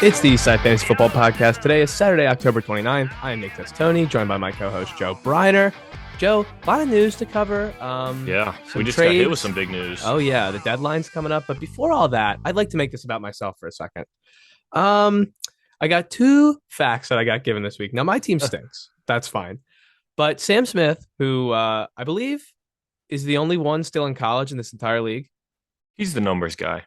It's the Eastside Fantasy Football Podcast. Today is Saturday, October 29th. I am Nick Testoni, joined by my co-host, Joe Briner. Joe, a lot of news to cover. We just got hit with some big news. Oh, yeah, the deadline's coming up. But before all that, I'd like to make this about myself for a second. I got two facts that I got given this week. Now, my team stinks. That's fine. But Sam Smith, who I believe is the only one still in college in this entire league. He's the numbers guy.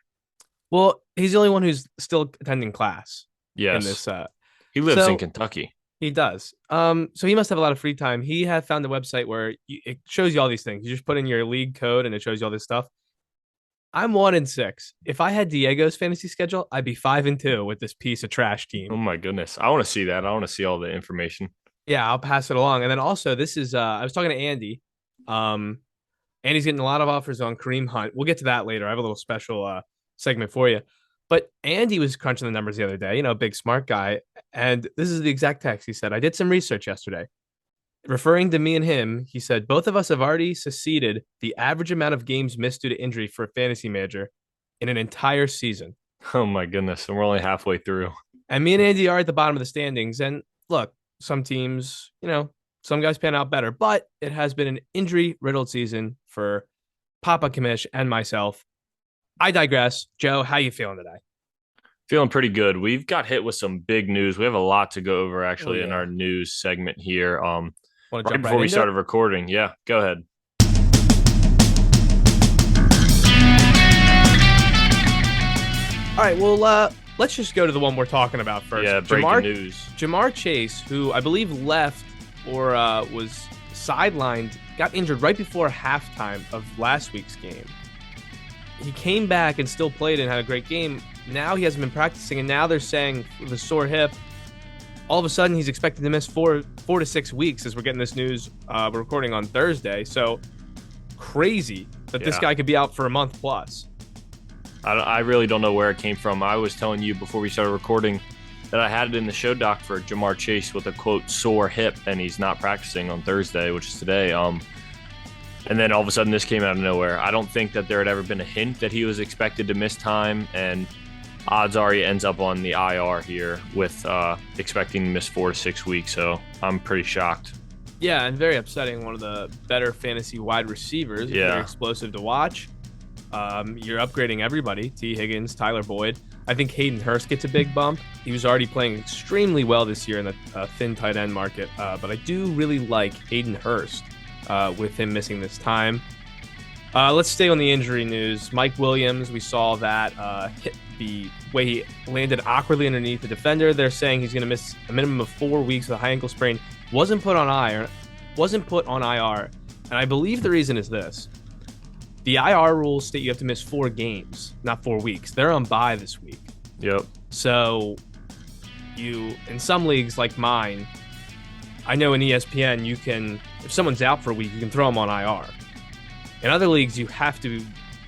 Well, he's the only one who's still attending class. Yes. In this, he lives in Kentucky. He does. So he must have a lot of free time. He had found a website where it shows you all these things. You just put in your league code and it shows you all this stuff. I'm 1-6. If I had Diego's fantasy schedule, I'd be 5-2 with this piece of trash team. Oh my goodness. I want to see that. I want to see all the information. Yeah, I'll pass it along. And then also this is I was talking to Andy. Andy's getting a lot of offers on Kareem Hunt. We'll get to that later. I have a little special segment for you. But Andy was crunching the numbers the other day, big smart guy. And this is the exact text. He said, I did some research yesterday. Referring to me and him, he said, both of us have already succeeded the average amount of games missed due to injury for a fantasy manager in an entire season. Oh my goodness. And we're only halfway through. And me and Andy are at the bottom of the standings. And look, some teams, some guys pan out better, but it has been an injury-riddled season for Papa Kamish and myself. I digress. Joe, how you feeling today? Feeling pretty good. We've got hit with some big news. We have a lot to go over actually in our news segment here. Right before we started recording. Yeah, go ahead. All right, well, let's just go to the one we're talking about first. Yeah, breaking news. Jamar Chase, who I believe left or was sidelined, got injured right before halftime of last week's game. He came back and still played and had a great game. Now he hasn't been practicing, and now they're saying with a sore hip, all of a sudden he's expected to miss 4 to 6 weeks as we're getting this news. We're recording on Thursday, so crazy that this guy could be out for a month plus. I really don't know where it came from. I was telling you before we started recording that I had it in the show doc for Jamar Chase with a, quote, sore hip, and he's not practicing on Thursday, which is today. And then all of a sudden this came out of nowhere. I don't think that there had ever been a hint that he was expected to miss time, and odds are he ends up on the IR here with expecting to miss 4 to 6 weeks. So I'm pretty shocked. Yeah, and very upsetting. One of the better fantasy wide receivers. Yeah. Very explosive to watch. You're upgrading everybody. T. Higgins, Tyler Boyd. I think Hayden Hurst gets a big bump. He was already playing extremely well this year in the thin tight end market. But I do really like Hayden Hurst. With him missing this time. Let's stay on the injury news. Mike Williams, we saw that hit the way he landed awkwardly underneath the defender. They're saying he's going to miss a minimum of 4 weeks with a high ankle sprain. Wasn't put on IR, and I believe the reason is this. The IR rules state you have to miss 4 games, not 4 weeks. They're on bye this week. Yep. So you, in some leagues like mine, I know in ESPN, you can, if someone's out for a week, you can throw them on IR. In other leagues, you have to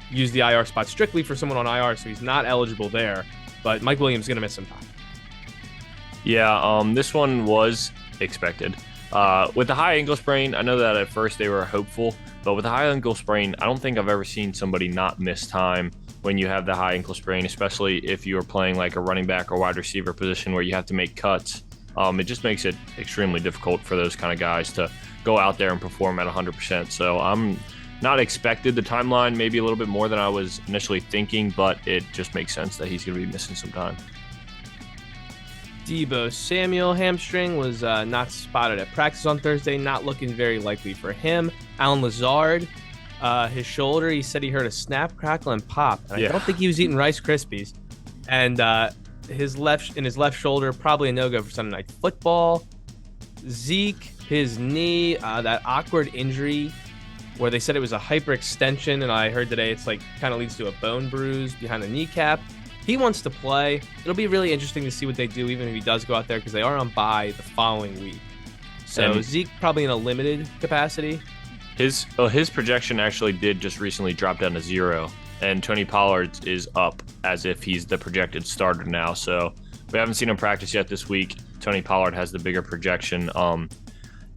use the IR spot strictly for someone on IR, so he's not eligible there. But Mike Williams is going to miss some time. Yeah, this one was expected. With the high ankle sprain, I know that at first they were hopeful, but with the high ankle sprain, I don't think I've ever seen somebody not miss time when you have the high ankle sprain, especially if you're playing like a running back or wide receiver position where you have to make cuts. It just makes it extremely difficult for those kind of guys to go out there and perform at 100%. So I'm not expected the timeline, maybe a little bit more than I was initially thinking, but it just makes sense that he's going to be missing some time. Deebo Samuel hamstring was not spotted at practice on Thursday, not looking very likely for him. Alan Lazard, his shoulder, he said he heard a snap, crackle, and pop. And I don't think he was eating Rice Krispies. And his left shoulder, probably a no-go for Sunday Night Football. Zeke, his knee, that awkward injury where they said it was a hyperextension, and I heard today it's like kind of leads to a bone bruise behind the kneecap. He wants to play. It'll be really interesting to see what they do, even if he does go out there, because they are on bye the following week. So Zeke probably in a limited capacity. His projection actually did just recently drop down to 0. And Tony Pollard is up as if he's the projected starter now. So we haven't seen him practice yet this week. Tony Pollard has the bigger projection.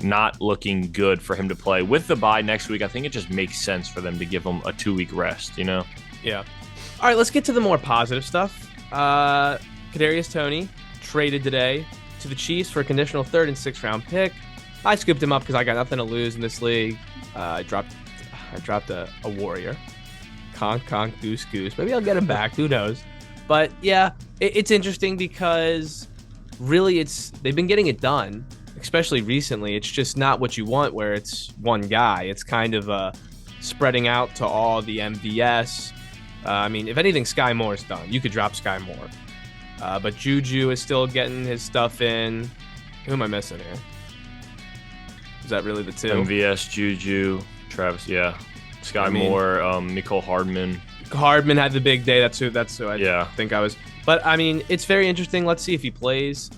Not looking good for him to play. With the bye next week, I think it just makes sense for them to give him a 2-week rest, Yeah. All right, let's get to the more positive stuff. Kadarius Toney traded today to the Chiefs for a conditional third and sixth round pick. I scooped him up because I got nothing to lose in this league. I dropped a warrior. Conk, conk, goose, goose. Maybe I'll get him back. Who knows? But yeah, it's interesting because really they've been getting it done, especially recently. It's just not what you want where it's one guy. It's kind of spreading out to all the MVS. I mean, if anything, Sky Moore's done. You could drop Sky Moore. But Juju is still getting his stuff in. Who am I missing here? Is that really the two? MVS, Juju, Travis, yeah. Sky Moore, Mecole Hardman. Hardman had the big day. That's who I think I was. But, I mean, it's very interesting. Let's see if he plays.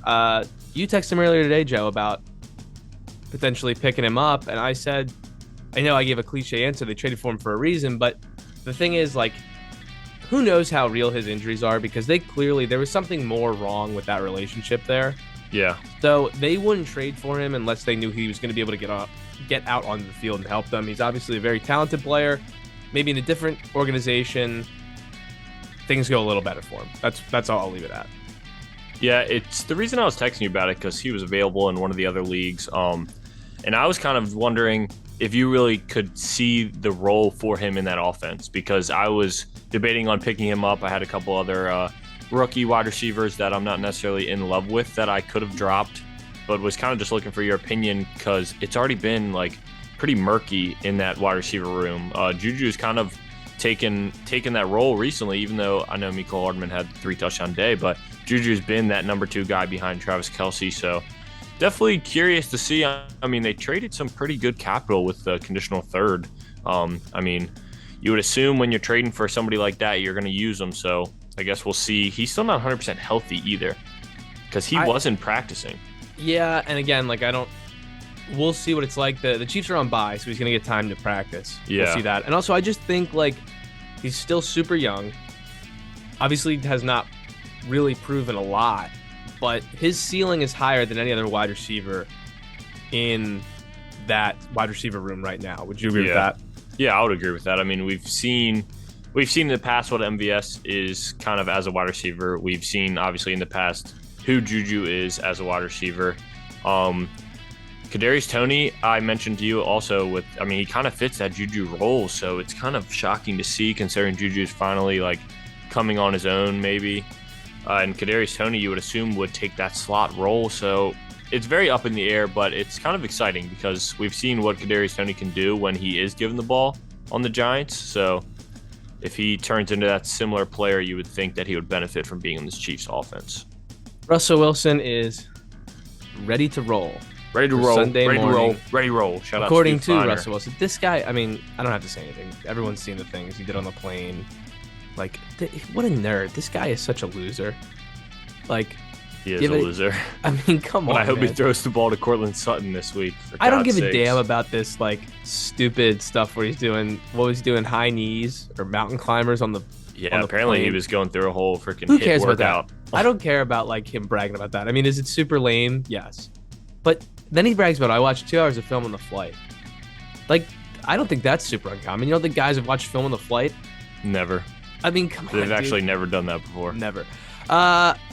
You texted him earlier today, Joe, about potentially picking him up. And I said, I know I gave a cliche answer. They traded for him for a reason. But the thing is, like, who knows how real his injuries are? Because there was something more wrong with that relationship there. Yeah. So they wouldn't trade for him unless they knew he was going to be able to get out onto the field and help them. He's obviously a very talented player. Maybe in a different organization, things go a little better for him. That's all I'll leave it at. Yeah, it's the reason I was texting you about it because he was available in one of the other leagues. And I was kind of wondering if you really could see the role for him in that offense because I was debating on picking him up. I had a couple other rookie wide receivers that I'm not necessarily in love with that I could have dropped, but was kind of just looking for your opinion because it's already been like pretty murky in that wide receiver room. Juju's kind of taken that role recently, even though I know Mecole Hardman had 3 touchdown day, but Juju's been that number 2 guy behind Travis Kelce. So definitely curious to see. I mean, they traded some pretty good capital with the conditional third. I mean, you would assume when you're trading for somebody like that, you're going to use them. So I guess we'll see. He's still not 100% healthy either because he wasn't practicing. Yeah, and again, like we'll see what it's like. The Chiefs are on bye, so he's going to get time to practice. Yeah. We'll see that. And also, I just think, like, he's still super young. Obviously, has not really proven a lot, but his ceiling is higher than any other wide receiver in that wide receiver room right now. Would you agree with that? Yeah, I would agree with that. I mean, we've seen in the past what MVS is kind of as a wide receiver. We've seen, obviously, in the past who Juju is as a wide receiver. Kadarius Toney, I mentioned to you also he kind of fits that Juju role, so it's kind of shocking to see considering Juju's finally like coming on his own maybe. And Kadarius Toney, you would assume, would take that slot role, so it's very up in the air, but it's kind of exciting because we've seen what Kadarius Toney can do when he is given the ball on the Giants, so if he turns into that similar player, you would think that he would benefit from being in this Chiefs offense. Russell Wilson is ready to roll. Ready to roll. Sunday morning. Ready to roll. Shout out according to Russell Wilson. This guy, I mean, I don't have to say anything. Everyone's seen the things he did on the plane. Like, what a nerd. This guy is such a loser. Like, he is a loser. I mean, come on. I hope man. he throws the ball to Cortland Sutton this week. I don't give a damn about this, like, stupid stuff where he's doing high knees or mountain climbers on the. Yeah, apparently plane. He was going through a whole freaking Who cares workout. About that? I don't care about, like, him bragging about that. I mean, is it super lame? Yes. But then he brags about, I watched 2 hours of film on the flight. Like, I don't think that's super uncommon. You know, the guys have watched film on the flight? Never. I mean, come on, They've actually never done that before. Never.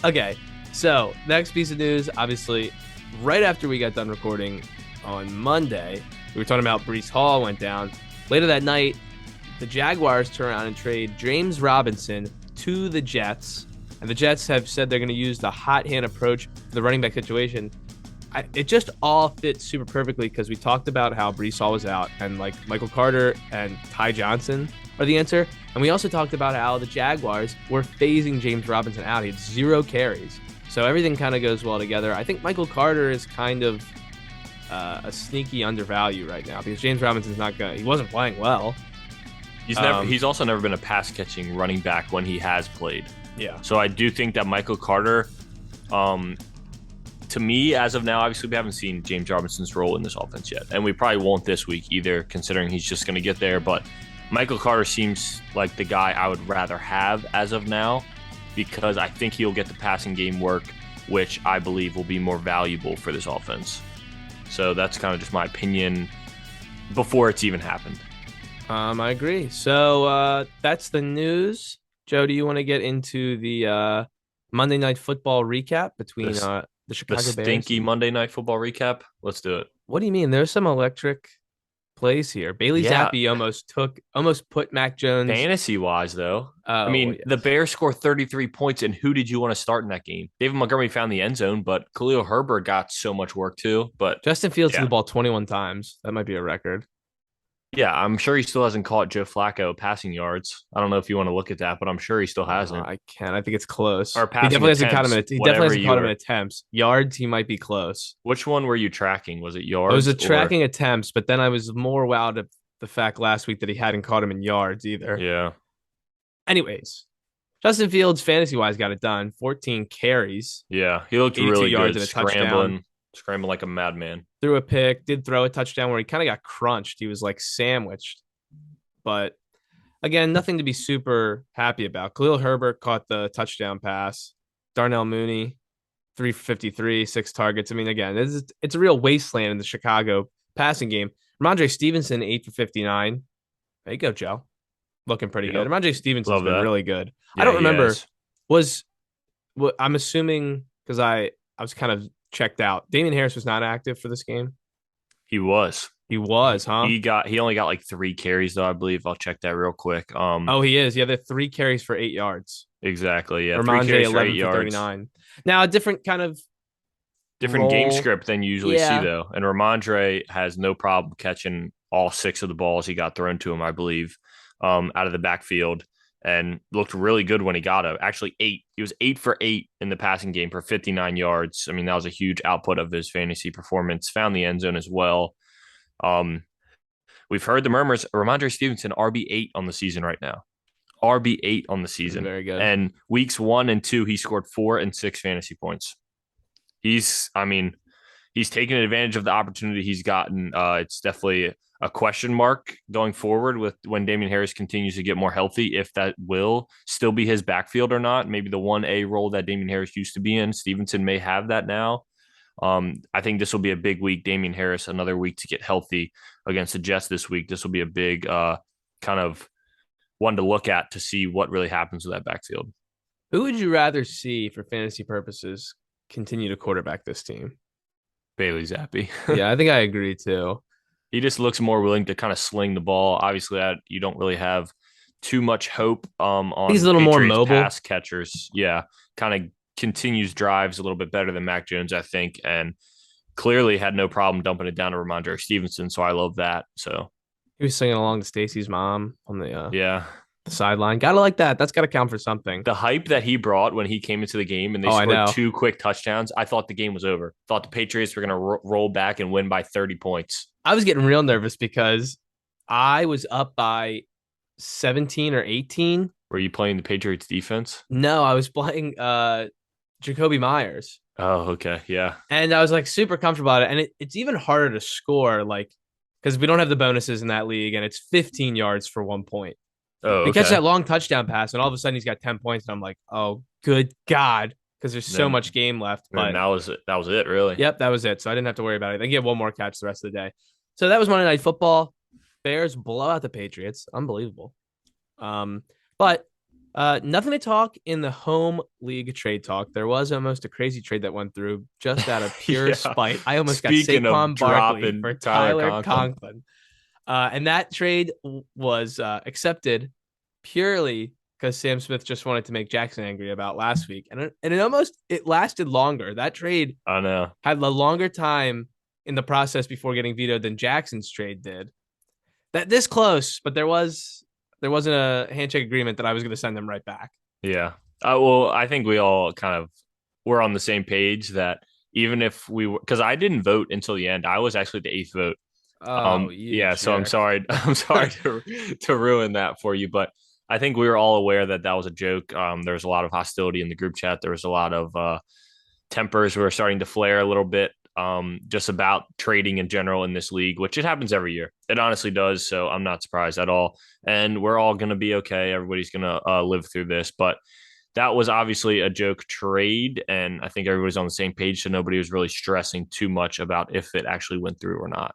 Okay. So, next piece of news, obviously, right after we got done recording on Monday, we were talking about Breece Hall went down. Later that night, the Jaguars turn around and trade James Robinson to the Jets. And the Jets have said they're going to use the hot hand approach for the running back situation. It just all fits super perfectly because we talked about how Breece Hall was out and like Michael Carter and Ty Johnson are the answer. And we also talked about how the Jaguars were phasing James Robinson out. He had 0 carries. So everything kind of goes well together. I think Michael Carter is kind of a sneaky undervalue right now because James Robinson's not good. He wasn't playing well. He's also never been a pass catching running back when he has played. Yeah. So I do think that Michael Carter, to me, as of now, obviously we haven't seen James Robinson's role in this offense yet. And we probably won't this week either, considering he's just going to get there. But Michael Carter seems like the guy I would rather have as of now because I think he'll get the passing game work, which I believe will be more valuable for this offense. So that's kind of just my opinion before it's even happened. I agree. So that's the news. Joe, do you want to get into the Monday Night Football recap between This the the Chicago Bears. stinky Monday Night Football recap. Let's do it. What do you mean? There's some electric plays here. Bailey Yeah, Zappi almost put Mac Jones. fantasy wise though. I Oh, well, mean, the yes. Bears scored 33 points, and who did you want to start in that game? David Montgomery found the end zone, but Khalil Herbert got so much work too. But Justin Fields threw yeah, the ball 21 times. That might be a record. yeah, I'm sure he still hasn't caught Joe Flacco passing yards. I don't know if you want to look at that, but I'm sure he still hasn't. I can't. I think it's close. Or passing attempts, He definitely whatever hasn't you caught him in were. attempts. Yards, he might be close. Which one were you tracking? Was it I was yards a or? tracking attempts, but then I was more wowed at the fact last week that he hadn't caught him in yards either. Yeah, Anyways, Justin Fields, fantasy wise, got it done. 14 carries, yeah, he looked 82 really yards good, and a touchdown. scrambling like a madman. Threw a pick, did throw a touchdown where he kind of got crunched. He was like sandwiched. But again, nothing to be super happy about. Khalil Herbert caught the touchdown pass. Darnell Mooney, 353, 6 targets. I mean, again, it's a real wasteland in the Chicago passing game. Ramondre Stevenson, 8 for 59. There you go, Joe. Looking pretty good. Yep, Ramondre Stevenson's love been that. really good. I Yeah, don't he remember, has. was what I'm assuming because I was kind of checked out. Damian Harris was not active for this game. He was. He was, huh? He only got like 3 carries though, I believe. I'll check that real quick. Oh, he is. Yeah, the 3 carries for 8 yards. Exactly. Yeah, three Ramondre, carries for 11 eight for yards. 39. Now, a different kind of Different game role. script than you usually see Yeah. though. And Ramondre has no problem catching all 6 of the balls he got thrown to him, I believe, out of the backfield, and looked really good when he got it. Actually, 8. He was 8 for 8 in the passing game for 59 yards. I mean, that was a huge output of his fantasy performance. Found the end zone as well. Um, we've heard the murmurs. Ramondre Stevenson RB8 on the season right now. RB8 on the season. Very good. And weeks 1 and 2, he scored 4 and 6 fantasy points. I mean, he's taken advantage of the opportunity he's gotten. It's definitely a question mark going forward with when Damian Harris continues to get more healthy, if that will still be his backfield or not. Maybe the 1A role that Damian Harris used to be in, Stevenson may have that now. I think this will be a big week. Damian Harris, another week to get healthy against the Jets this week. This will be a big kind of one to look at to see what really happens with that backfield. Who would you rather see for fantasy purposes continue to quarterback this team? Bailey Zappi. Yeah, I think I agree too. He just looks more willing to kind of sling the ball. Obviously, you don't really have too much hope He's a on little more Patriots mobile. pass catchers. Yeah, kind of continues drives a little bit better than Mac Jones, I think, and clearly had no problem dumping it down to Ramondre Stevenson. So I love that. So He was singing along to Stacy's mom on yeah, the sideline. Gotta like that. That's got to count for something. the hype that he brought when he came into the game and they Oh, I scored know. 2 quick touchdowns, I thought the game was over. Thought the Patriots were going to roll back and win by 30 points. I was getting real nervous because I was up by 17 or 18. Were you playing the Patriots defense? No, I was playing Jacoby Myers. Oh, okay. Yeah. And I was like super comfortable about it. And it's even harder to score, like, because we don't have the bonuses in that league, and it's 15 yards for 1 point. Oh, He catches okay. that long touchdown pass, and all of a sudden he's got 10 points, and I'm like, oh, good God, because there's so Then, much game left. then But that was it. That was it, really. yep, that was it. So I didn't have to worry about it. They get one more catch the rest of the day. So that was Monday Night Football. Bears blow out the Patriots. Unbelievable. But nothing to talk in the home league trade talk. There was almost a crazy trade that went through just out of pure Yeah. spite. I almost Speaking got of Saquon Barkley dropping for Tyler Tyler Conklin. Conklin. And that trade was accepted purely because Sam Smith just wanted to make Jackson angry about last week. And it lasted longer. That trade I know. had a longer time in the process before getting vetoed than Jackson's trade did. That this close, but there wasn't a handshake agreement that I was going to send them right back. Yeah. Well, I think we all kind of were on the same page that even if we were, because I didn't vote until the end. I was actually the 8th vote. Oh, you Yeah. So I'm jerk. sorry. I'm sorry to ruin that for you, but I think we were all aware that that was a joke. There was a lot of hostility in the group chat. There was a lot of tempers were starting to flare a little bit, just about trading in general in this league, which it happens every year. It honestly does. So I'm not surprised at all. And we're all going to be okay. Everybody's going to live through this. But that was obviously a joke trade. And I think everybody's on the same page. So nobody was really stressing too much about if it actually went through or not.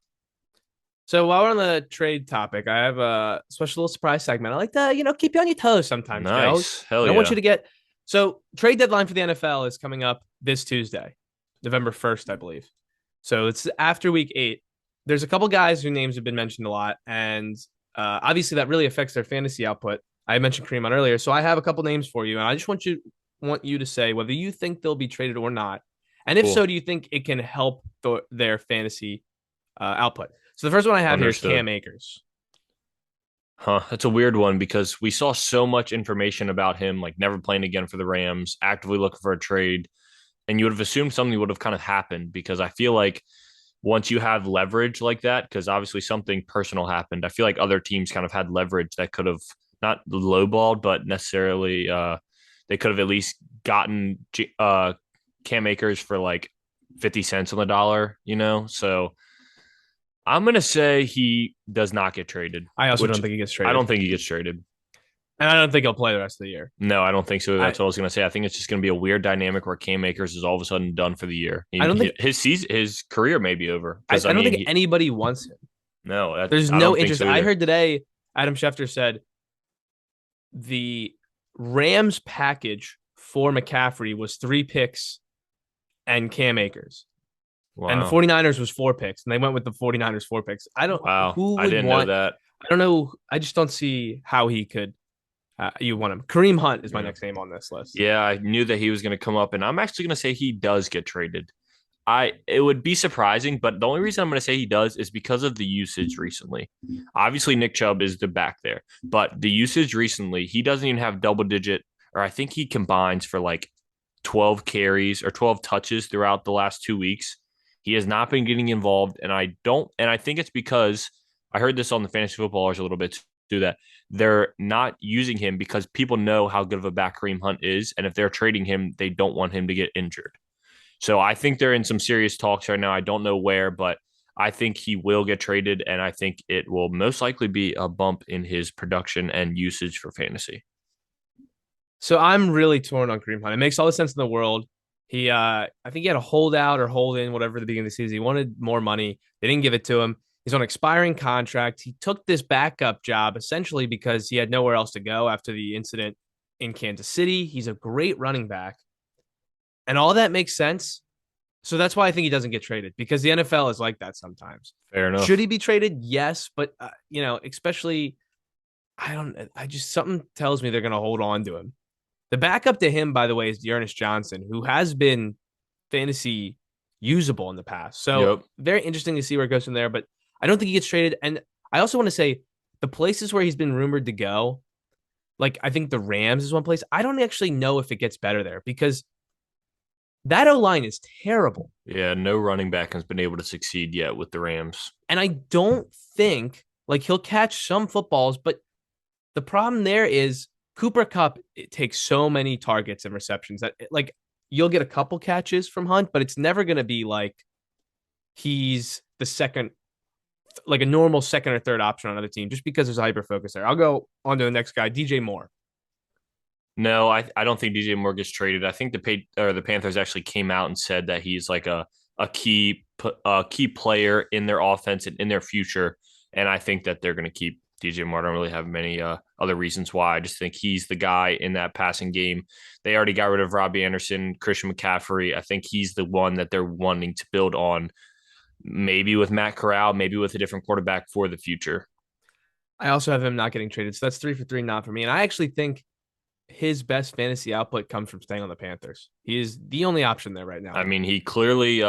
So while we're on the trade topic, I have a special little surprise segment. I like to, keep you on your toes sometimes, Joe. Nice. Hell I don't want yeah. you to get So trade deadline for the NFL is coming up this Tuesday, November 1st, I believe. So it's after week 8. There's a couple guys whose names have been mentioned a lot, and obviously that really affects their fantasy output. I mentioned Kareem on earlier, so I have a couple names for you, and I just want you to say whether you think they'll be traded or not, and if Cool. so, do you think it can help their fantasy output? So the first one I have here is Understood. Cam Akers. Huh. That's a weird one because we saw so much information about him, like never playing again for the Rams, actively looking for a trade. And you would have assumed something would have kind of happened because I feel like once you have leverage like that, because obviously something personal happened, I feel like other teams kind of had leverage that could have not lowballed, but necessarily they could have at least gotten Cam Akers for like 50 cents on the dollar, you know? So I'm going to say he does not get traded, I also don't which think he gets I traded, don't think he gets traded. and I don't think he'll play the rest of the year. No, I don't think so. I That's what I was going to say. I think it's just going to be a weird dynamic where Cam Akers is all of a sudden done for the year. I don't think His season, his career may be over I, because I I don't mean, think anybody wants him. no, There's I no don't think interest. so I either. heard today Adam Schefter said the Rams package for McCaffrey was 3 picks and Cam Akers. And the Wow, 49ers was 4 picks, and they went with the 49ers 4 picks. I don't wow, who I would didn't know want that. I don't know. I just don't see how he could you want him. Kareem Hunt is my Yeah, next name on this list. yeah, I knew that he was going to come up, and I'm actually going to say he does get traded. It would be surprising, but the only reason I'm going to say he does is because of the usage recently. Obviously, Nick Chubb is the back there, but the usage recently, he doesn't even have double digit, or I think he combines for like 12 carries or 12 touches throughout the last 2 weeks. He has not been getting involved, and I think it's because I heard this on the fantasy footballers a little bit too that they're not using him because people know how good of a back Kareem Hunt is, and if they're trading him, they don't want him to get injured. So I think they're in some serious talks right now. I don't know where, but I think he will get traded, and I think it will most likely be a bump in his production and usage for fantasy. So I'm really torn on Kareem Hunt. It makes all the sense in the world. I think he had a holdout or hold in, whatever, at the beginning of the season. He wanted more money. They didn't give it to him. He's on an expiring contract. He took this backup job essentially because he had nowhere else to go after the incident in Kansas City. He's a great running back. And all that makes sense. So that's why I think he doesn't get traded because the NFL is like that sometimes. Fair Should enough. he be traded? Yes, but especially I just something tells me they're going to hold on to him. The backup to him, by the way, is Dearness Johnson, who has been fantasy usable in the past. So Yep. very interesting to see where it goes from there. But I don't think he gets traded. And I also want to say the places where he's been rumored to go, like I think the Rams is one place. I don't actually know if it gets better there because that O line is terrible. Yeah, no running back has been able to succeed yet with the Rams. And I don't think like he'll catch some footballs, but the problem there is Cooper Cup it takes so many targets and receptions that like you'll get a couple catches from Hunt, but it's never going to be like he's the second, like a normal second or third option on another team, just because there's a hyper focus there. I'll go on to the next guy, DJ Moore. No, I don't think DJ Moore gets traded. I think the Panthers actually came out and said that he's like a key player in their offense and in their future. And I think that they're going to keep DJ Moore. I don't really have many other reasons why. I just think he's the guy in that passing game. They already got rid of Robbie Anderson, Christian McCaffrey. I think he's the one that they're wanting to build on. Maybe with Matt Corral, maybe with a different quarterback for the future. I also have him not getting traded. So that's 3 for 3, not for me. And I actually think his best fantasy output comes from staying on the Panthers. He is the only option there right now. I mean, he clearly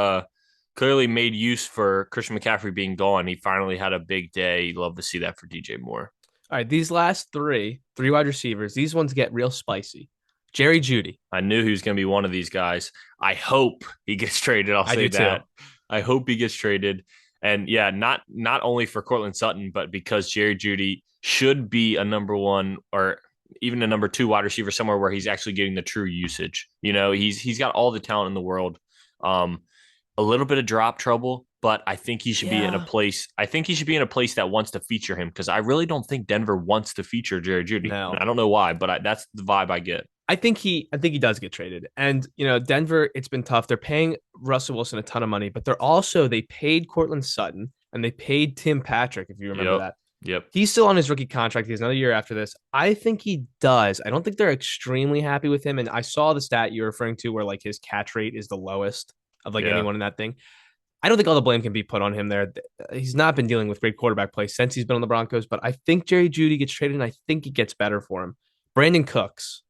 made use for Christian McCaffrey being gone. He finally had a big day. You'd love to see that for DJ Moore. All right, these last three wide receivers, these ones get real spicy. Jerry Jeudy. I knew he was going to be one of these guys. I hope he gets traded. I'll I say do too. that. I hope he gets traded. And yeah, not only for Cortland Sutton, but because Jerry Jeudy should be a number one or even a number two wide receiver somewhere where he's actually getting the true usage. You know, he's got all the talent in the world. Um, a little bit of drop trouble, but I think he should be in a Yeah. place. I think he should be in a place that wants to feature him because I really don't think Denver wants to feature Jerry Jeudy. No. I don't know why, but that's the vibe I get. I think he does get traded. And Denver, it's been tough. They're paying Russell Wilson a ton of money, but they paid Cortland Sutton and they paid Tim Patrick, if you remember Yep. that. Yep. He's still on his rookie contract. He has another year after this. I think he does. I don't think they're extremely happy with him. And I saw the stat you're referring to where like his catch rate is the lowest of like Yeah. anyone in that thing. I don't think all the blame can be put on him there. He's not been dealing with great quarterback play since he's been on the Broncos, but I think Jerry Jeudy gets traded and I think it gets better for him. Brandon Cooks.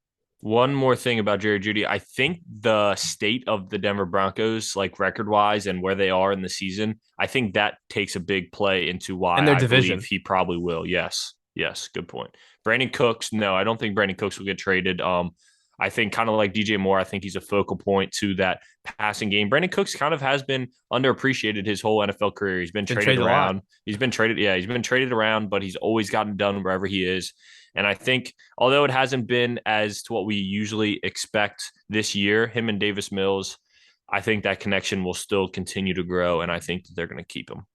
One more thing about Jerry Jeudy. I think the state of the Denver Broncos, like record wise and where they are in the season, I think that takes a big play into And why their I believe division. he probably will. Yes. Yes. Good point. Brandon Cooks, no, I don't think Brandon Cooks will get traded. I think kind of like DJ Moore, I think he's a focal point to that passing game. Brandon Cooks kind of has been underappreciated his whole NFL career. He's been Been traded traded a lot. around. He's been traded. Yeah, he's been traded around, but he's always gotten done wherever he is. And I think, although it hasn't been as to what we usually expect this year, him and Davis Mills, I think that connection will still continue to grow, and I think that they're going to keep him.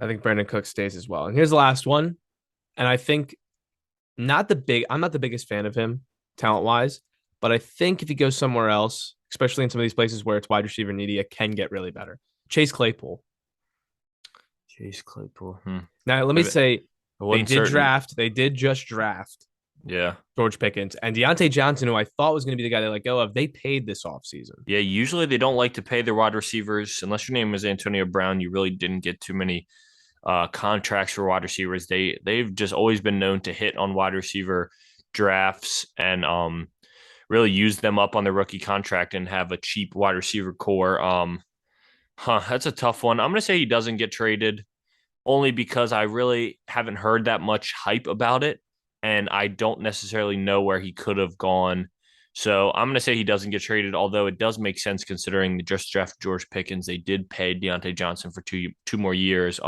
I think Brandon Cooks stays as well. And here's the last one. And I think I'm not the biggest fan of him talent wise, but I think if he goes somewhere else, especially in some of these places where it's wide receiver needy, it can get really better. Chase Claypool. Chase Claypool. Now, let me Maybe. say I wasn't certain. they did just draft Yeah. George Pickens and Deontay Johnson, who I thought was going to be the guy they let go of. They paid this offseason. Yeah, usually they don't like to pay their wide receivers. Unless your name is Antonio Brown, you really didn't get too many contracts for wide receivers. They've just always been known to hit on wide receiver drafts and really use them up on their rookie contract and have a cheap wide receiver core. That's a tough one. I'm gonna say he doesn't get traded only because I really haven't heard that much hype about it, and I don't necessarily know where he could have gone. So I'm going to say he doesn't get traded, although it does make sense considering they just drafted George Pickens. They did pay Deontay Johnson for two more years.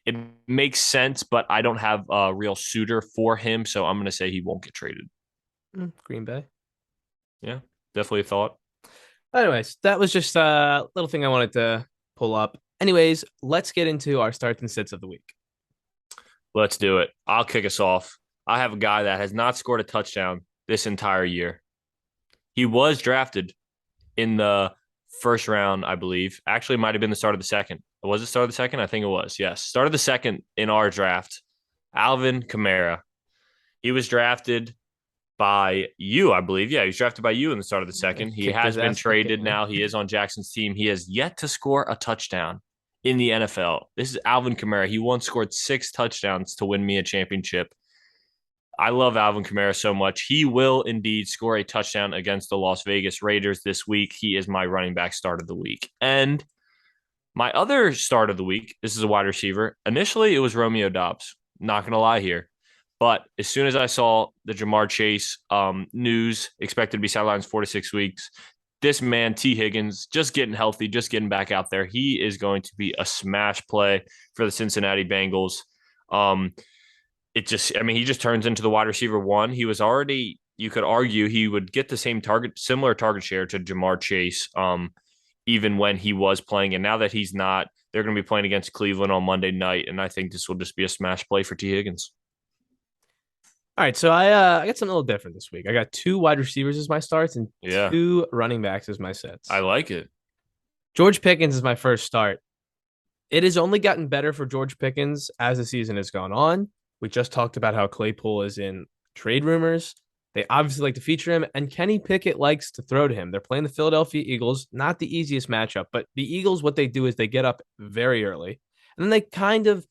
It makes sense, but I don't have a real suitor for him, so I'm going to say he won't get traded. Green Bay. Yeah, definitely a thought. Anyways, that was just a little thing I wanted to pull up. Anyways, let's get into our starts and sits of the week. Let's do it. I'll kick us off. I have a guy that has not scored a touchdown this entire year. He was drafted in the first round, I believe. Actually, it might have been the start of the second. Was it start of the second? I think it was. Yes. Start of the second in our draft. Alvin Kamara. He was drafted by you, I believe. Yeah, he was drafted by you in the start of the second. He has been traded now. He is on Jackson's team. He has yet to score a touchdown in the NFL. This is Alvin Kamara. He once scored 6 touchdowns to win me a championship. I love Alvin Kamara so much. He will indeed score a touchdown against the Las Vegas Raiders this week. He is my running back start of the week. And my other start of the week, this is a wide receiver. Initially, it was Romeo Doubs. Not going to lie here. But as soon as I saw the Jamar Chase news, expected to be sidelined 4 to 6 weeks, this man, T. Higgins, just getting healthy, just getting back out there. He is going to be a smash play for the Cincinnati Bengals. He just turns into the wide receiver one. He was already, you could argue, he would get the similar target share to Jamar Chase, even when he was playing. And now that he's not, they're going to be playing against Cleveland on Monday night. And I think this will just be a smash play for T. Higgins. All right, so I got something a little different this week. I got 2 wide receivers as my starts and 2 running backs as my sets. I like it. George Pickens is my first start. It has only gotten better for George Pickens as the season has gone on. We just talked about how Claypool is in trade rumors. They obviously like to feature him, and Kenny Pickett likes to throw to him. They're playing the Philadelphia Eagles, not the easiest matchup, but the Eagles, what they do is they get up very early, and then they kind of,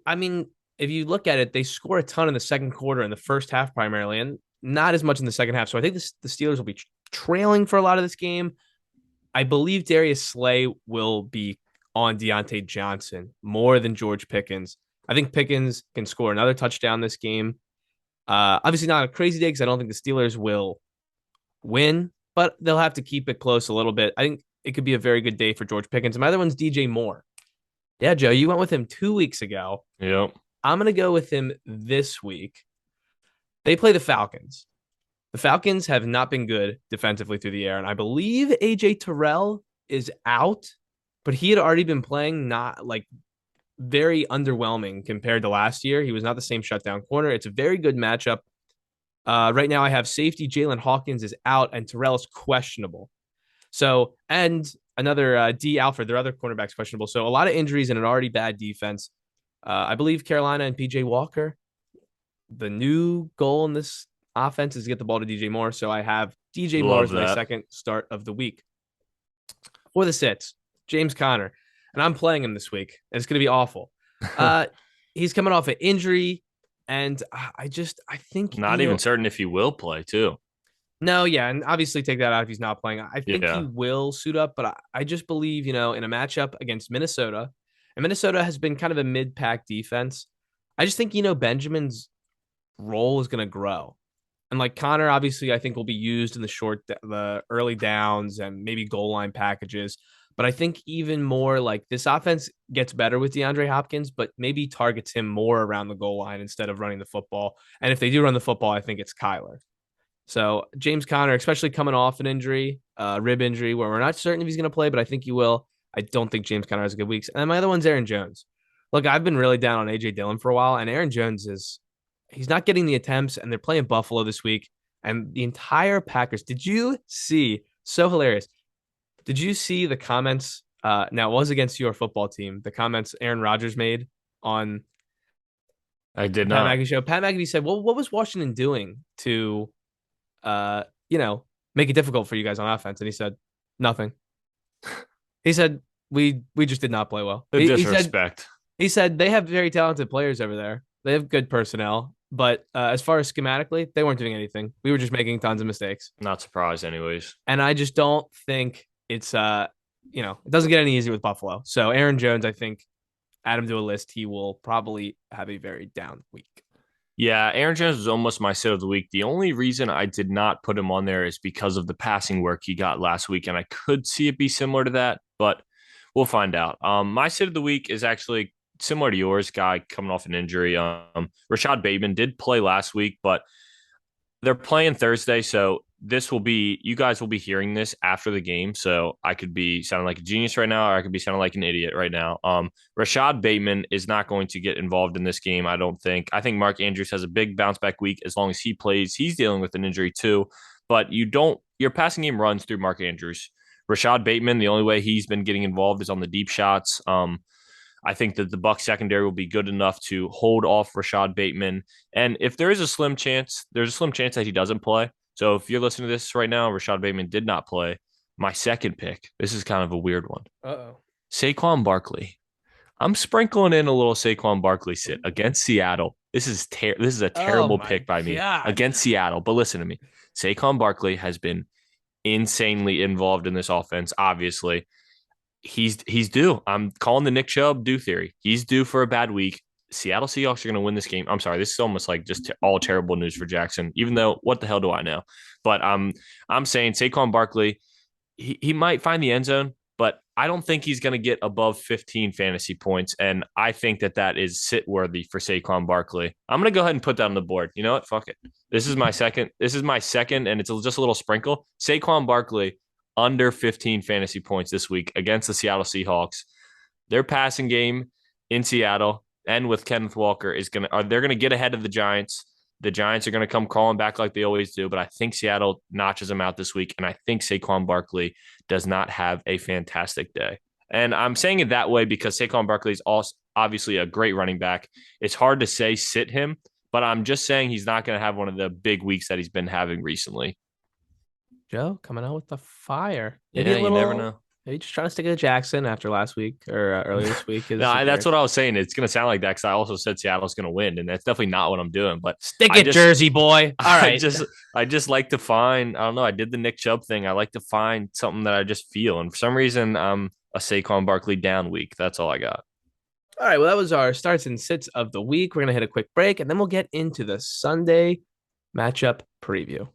I mean, if you look at it, they score a ton in the second quarter and the first half primarily, and not as much in the second half. So I think the Steelers will be trailing for a lot of this game. I believe Darius Slay will be on Deontay Johnson more than George Pickens. I think Pickens can score another touchdown this game. Obviously not a crazy day because I don't think the Steelers will win, but they'll have to keep it close a little bit. I think it could be a very good day for George Pickens. And my other one's DJ Moore. Yeah, Joe, you went with him 2 weeks ago. Yep. I'm going to go with him this week. They play the Falcons. The Falcons have not been good defensively through the air, and I believe AJ Terrell is out, but he had already been playing not like very underwhelming compared to last year. He was not the same shutdown corner. It's a very good matchup. Right now, I have safety Jalen Hawkins is out, and Terrell is questionable. So, and another D Alford, their other cornerback's questionable. So, a lot of injuries and an already bad defense. I believe Carolina and PJ Walker. The new goal in this offense is to get the ball to DJ Moore. So I have DJ Moore Love as my that. second start of the week. For the sits, James Conner. And I'm playing him this week. And it's going to be awful. Uh, he's coming off an injury. And I think, Not even certain if he will play, too. no, yeah, and obviously take that out if he's not playing. I think he Yeah. will suit up, but I just believe, in a matchup against Minnesota, and Minnesota has been kind of a mid-pack defense. I just think, Benjamin's role is going to grow. And like Connor, obviously, I think will be used in the early downs and maybe goal line packages. But I think even more like this offense gets better with DeAndre Hopkins, but maybe targets him more around the goal line instead of running the football. And if they do run the football, I think it's Kyler. So James Conner, especially coming off an injury, rib injury, where we're not certain if he's going to play, but I think he will. I don't think James Conner has a good weeks. And then my other one's Aaron Jones. Look, I've been really down on AJ Dillon for a while, and Aaron Jones he's not getting the attempts, and they're playing Buffalo this week. And the entire Packers, did you see? So hilarious. Did you see the comments? Now it was against your football team. The comments Aaron Rodgers made on I did Pat not. McAfee show. Pat McAfee said, "Well, what was Washington doing to uh, you know, make it difficult for you guys on offense?" And he said, "Nothing." He said, "We just did not play well." The disrespect. He said they have very talented players over there. They have good personnel, but as far as schematically, they weren't doing anything. We were just making tons of mistakes. Not surprised, anyways. And I just don't think it's it doesn't get any easier with Buffalo. So Aaron Jones, I think, add him to a list. He will probably have a very down week. Yeah, Aaron Jones was almost my sit of the week. The only reason I did not put him on there is because of the passing work he got last week, and I could see it be similar to that, but we'll find out. My sit of the week is actually similar to yours, guy coming off an injury. Rashad Bateman did play last week, but they're playing Thursday, so you guys will be hearing this after the game. So I could be sounding like a genius right now, or I could be sounding like an idiot right now. Rashad Bateman is not going to get involved in this game, I don't think. I think Mark Andrews has a big bounce back week as long as he plays. He's dealing with an injury too, but your passing game runs through Mark Andrews. Rashad Bateman, the only way he's been getting involved is on the deep shots. I think that the Bucs secondary will be good enough to hold off Rashad Bateman. And if there's a slim chance that he doesn't play. So if you're listening to this right now, Rashad Bateman did not play. My second pick, this is kind of a weird one. Uh-oh. Saquon Barkley. I'm sprinkling in a little Saquon Barkley sit against Seattle. This is a terrible pick by me against Seattle. But listen to me. Saquon Barkley has been insanely involved in this offense, obviously. He's due. I'm calling the Nick Chubb due theory. He's due for a bad week. Seattle Seahawks are going to win this game. I'm sorry, this is almost like just all terrible news for Jackson. Even though, what the hell do I know? But I'm saying Saquon Barkley, he might find the end zone, but I don't think he's going to get above 15 fantasy points, and I think that is sit worthy for Saquon Barkley. I'm going to go ahead and put that on the board. You know what? Fuck it. This is my second. And it's just a little sprinkle. Saquon Barkley under 15 fantasy points this week against the Seattle Seahawks. Their passing game in Seattle and with Kenneth Walker they're going to get ahead of the Giants. The Giants are going to come crawling back like they always do, but I think Seattle notches them out this week, and I think Saquon Barkley does not have a fantastic day. And I'm saying it that way because Saquon Barkley is also obviously a great running back. It's hard to say sit him, but I'm just saying he's not going to have one of the big weeks that he's been having recently. Joe coming out with the fire. Maybe you never know. Maybe just trying to stick it to Jackson after last week or earlier this week. No, that's what I was saying. It's going to sound like that because I also said Seattle's going to win, and that's definitely not what I'm doing. But stick it, Jersey boy. All right. I just like to find. I don't know. I did the Nick Chubb thing. I like to find something that I just feel, and for some reason, I'm a Saquon Barkley down week. That's all I got. All right. Well, that was our starts and sits of the week. We're going to hit a quick break, and then we'll get into the Sunday matchup preview.